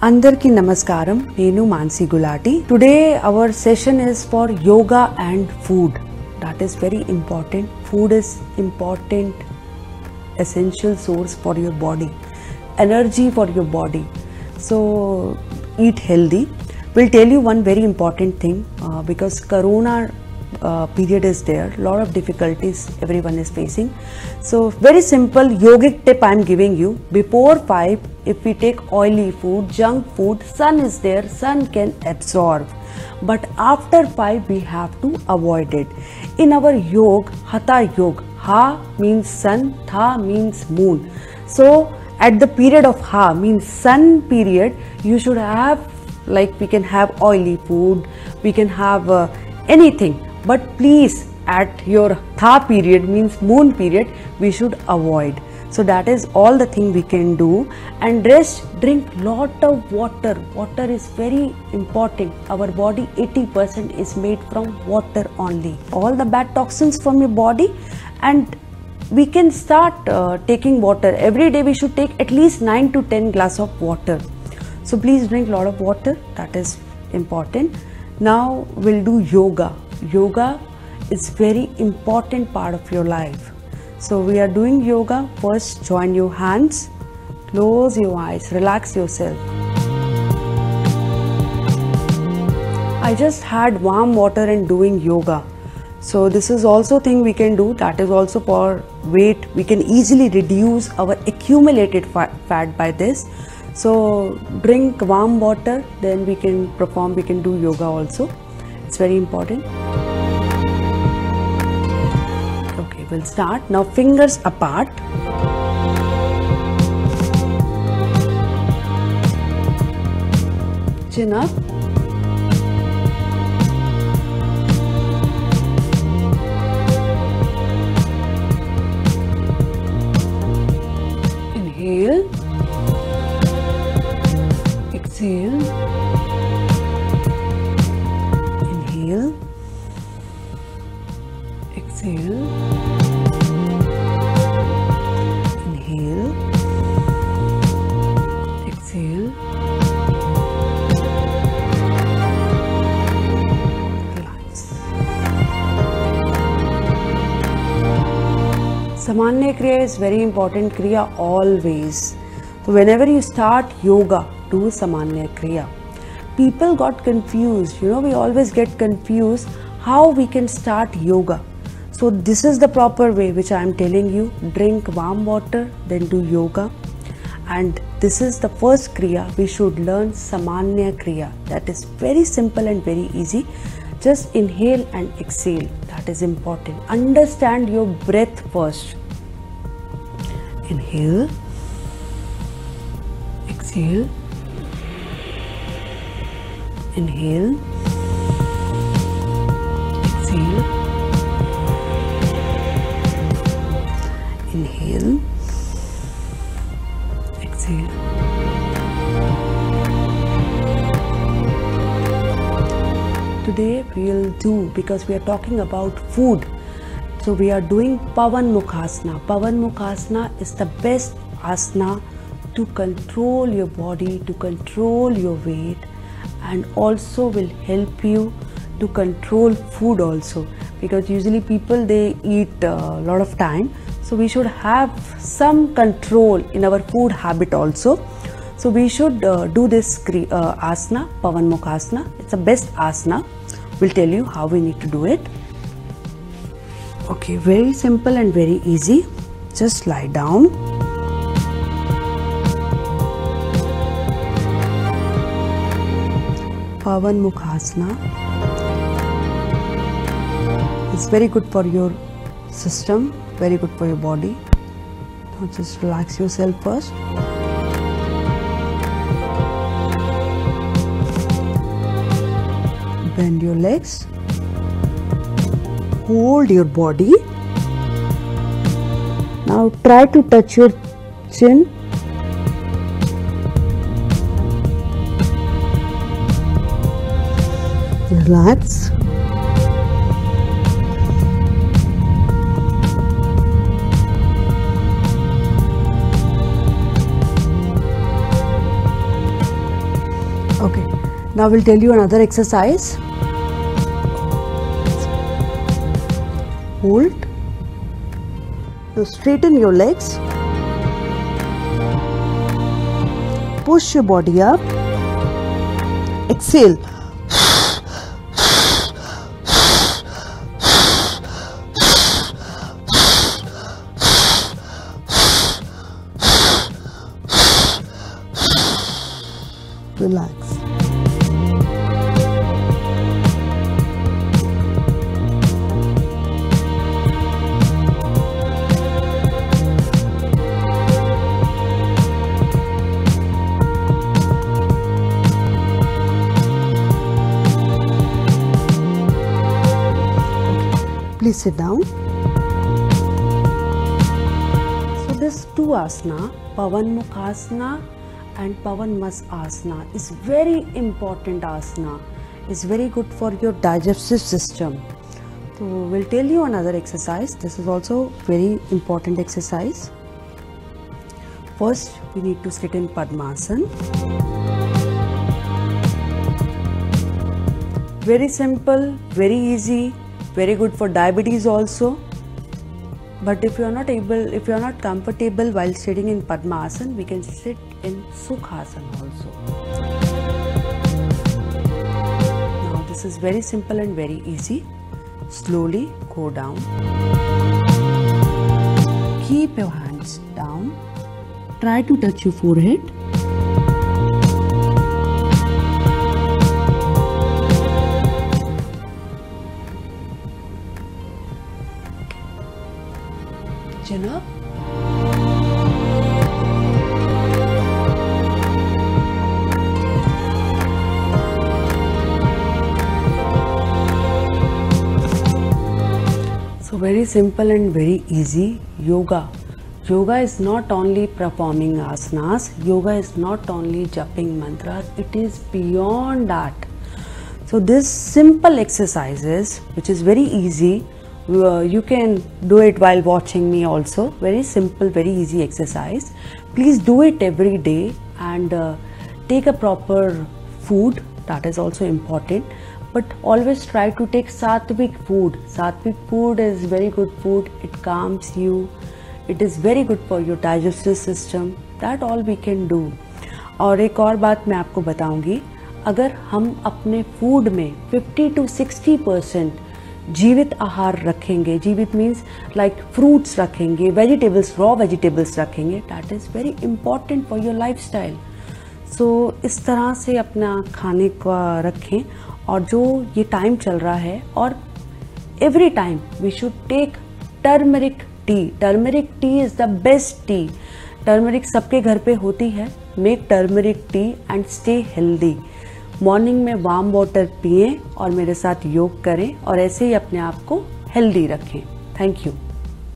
Andarki Namaskaram, Nenu Mansi Gulati. Today our session is for yoga and food. That is very important. Food is important, essential source for your body, energy for your body. So eat healthy. We'll tell you one very important thing because Corona period is there, lot of difficulties everyone is facing. So very simple yogic tip I am giving you. Before 5, if we take oily food, junk food, sun is there, sun can absorb. But after 5 we have to avoid it. In our yoga, Hatha Yoga, Ha means sun, Tha means moon. So at the period of Ha means sun period, you should have, like we can have oily food, we can have anything. But please at your Tha period means moon period, we should avoid. So that is all the thing we can do. And rest, drink lot of water. Water is very important. Our body 80% is made from water only. All the bad toxins from your body, and we can start taking water. Every day we should take at least 9 to 10 glass of water. So please drink lot of water. That is important. Now we'll do yoga. Yoga is very important part of your life. So we are doing yoga. First, join your hands, close your eyes, relax yourself. I just had warm water and doing yoga. So this is also thing we can do. That is also for weight. We can easily reduce our accumulated fat by this. So drink warm water, then we can perform, we can do yoga also. It's very important. Okay, we'll start. Now fingers apart. Chin up. Inhale. Exhale. Inhale. Exhale. Inhale. Exhale. Relax. Samanya Kriya is very important Kriya always. So whenever you start yoga, do Samanya Kriya. People got confused, we always get confused how we can start yoga. So this is the proper way which I am telling you. Drink warm water, then do yoga. And this is the first Kriya. We should learn Samanya Kriya. That is very simple and very easy. Just inhale and exhale. That is important. Understand your breath first. Inhale. Exhale. Inhale. Exhale. Inhale. Exhale. Today we will do, because we are talking about food, so we are doing Pavan Mukhasana. Pavan Mukhasana is the best asana to control your body, to control your weight, and also will help you to control food also, because usually people they eat a lot of time, so we should have some control in our food habit also. So we should do this asana, Pavan Mukhasana. It's the best asana. We'll tell you how we need to do it. Okay, very simple and very easy. Just lie down. Pavan Mukhasana. It's very good for your system, very good for your body. Now just relax yourself first. Bend your legs. Hold your body. Now try to touch your chin. Relax. Okay, now we'll tell you another exercise. Hold. Now straighten your legs. Push your body up. Exhale. Relax. Please sit down. So this two asana, Pavan Mukhasana and Pavan Asana, is very important asana. It's very good for your digestive system. So we'll tell you another exercise. This is also very important exercise. First, we need to sit in Padmasana. Very simple, very easy, very good for diabetes also. But if you are not comfortable while sitting in Padmasana, we can sit in Sukhasana also. Now this is very simple and very easy. Slowly go down. Keep your hands down. Try to touch your forehead. Chin up. So very simple and very easy. Yoga. Yoga is not only performing asanas. Yoga is not only japa mantras. It is beyond that. So this simple exercises, which is very easy. You can do it while watching me also. Very simple, very easy exercise. Please do it every day and take a proper food. That is also important. But always try to take sattvic food. Sattvic food is very good food. It calms you. It is very good for your digestive system. That all we can do. और एक और बात मैं आपको बताऊंगी, अगर हम अपने फूड में 50 to 60% जीवित आहार रखेंगे, जीवित मीन्स लाइक फ्रूट्स रखेंगे, वेजिटेबल्स, रॉ वेजिटेबल्स रखेंगे, that is very important for your lifestyle. So इस तरह से अपना खाने का रखें. और जो ये टाइम चल रहा है, और every time we should take turmeric tea. Turmeric tea is the best tea. Turmeric सबके घर पे होती है. Make turmeric tea and stay healthy. Morning में वार्म वाटर पिएं और मेरे साथ योग करें और ऐसे ही अपने आप को हेल्दी रखें. Thank you.